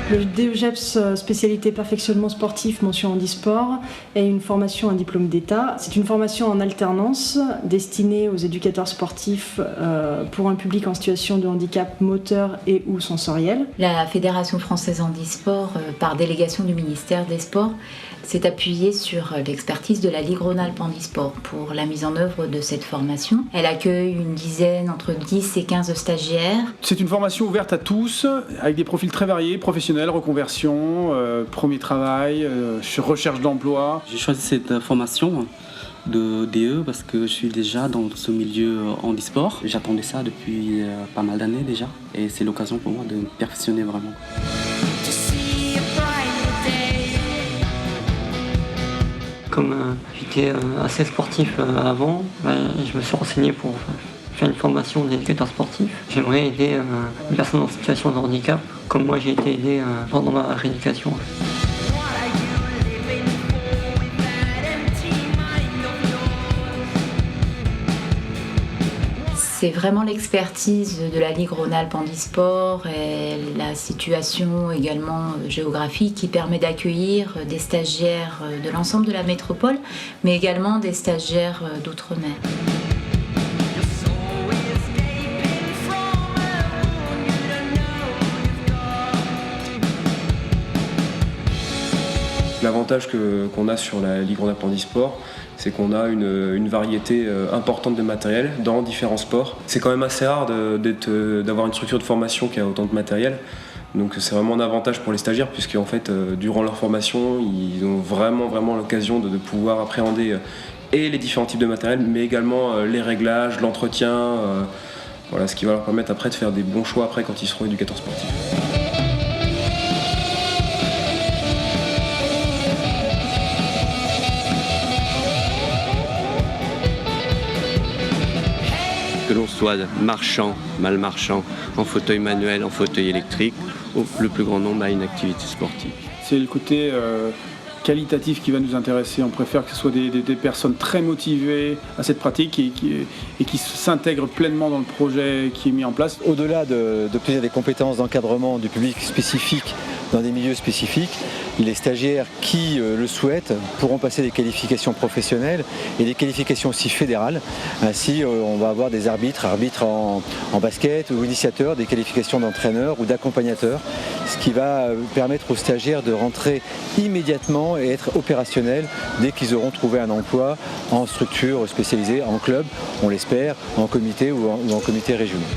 Le DEGEPS spécialité perfectionnement sportif, mention handisport, est une formation à diplôme d'État. C'est une formation en alternance destinée aux éducateurs sportifs pour un public en situation de handicap moteur et ou sensoriel. La Fédération française handisport, par délégation du ministère des Sports, s'est appuyée sur l'expertise de la Ligue Rhône-Alpes Handisport pour la mise en œuvre de cette formation. Elle accueille une dizaine, entre 10 et 15 stagiaires. C'est une formation ouverte à tous, avec des profils très variés, professionnels, reconversion, premier travail, recherche d'emploi. J'ai choisi cette formation de DE parce que je suis déjà dans ce milieu handisport. J'attendais ça depuis pas mal d'années déjà et c'est l'occasion pour moi de me perfectionner vraiment. Comme j'étais assez sportif avant, je me suis renseigné pour faire une formation d'éducateur sportif. J'aimerais aider une personne en situation de handicap, comme moi j'ai été aidé pendant ma rééducation. C'est vraiment l'expertise de la Ligue Rhône-Alpes Handisport et la situation également géographique qui permet d'accueillir des stagiaires de l'ensemble de la métropole, mais également des stagiaires d'outre-mer. L'avantage qu'on a sur la Ligue Rhône-Alpes Handisport, c'est qu'on a une variété importante de matériel dans différents sports. C'est quand même assez rare d'avoir une structure de formation qui a autant de matériel. Donc c'est vraiment un avantage pour les stagiaires puisque en fait, durant leur formation, ils ont vraiment l'occasion de pouvoir appréhender et les différents types de matériel, mais également les réglages, l'entretien, voilà, ce qui va leur permettre après de faire des bons choix après quand ils seront éducateurs sportifs. Que l'on soit marchand, mal marchand, en fauteuil manuel, en fauteuil électrique, le plus grand nombre a une activité sportive. C'est le côté qualitatif qui va nous intéresser. On préfère que ce soit des personnes très motivées à cette pratique et qui s'intègrent pleinement dans le projet qui est mis en place. Au-delà d'obtenir des compétences d'encadrement du public spécifique dans des milieux spécifiques, les stagiaires qui le souhaitent pourront passer des qualifications professionnelles et des qualifications aussi fédérales. Ainsi, on va avoir des arbitres en basket ou initiateurs, des qualifications d'entraîneurs ou d'accompagnateurs, ce qui va permettre aux stagiaires de rentrer immédiatement et être opérationnels dès qu'ils auront trouvé un emploi en structure spécialisée, en club, on l'espère, en comité ou en comité régional.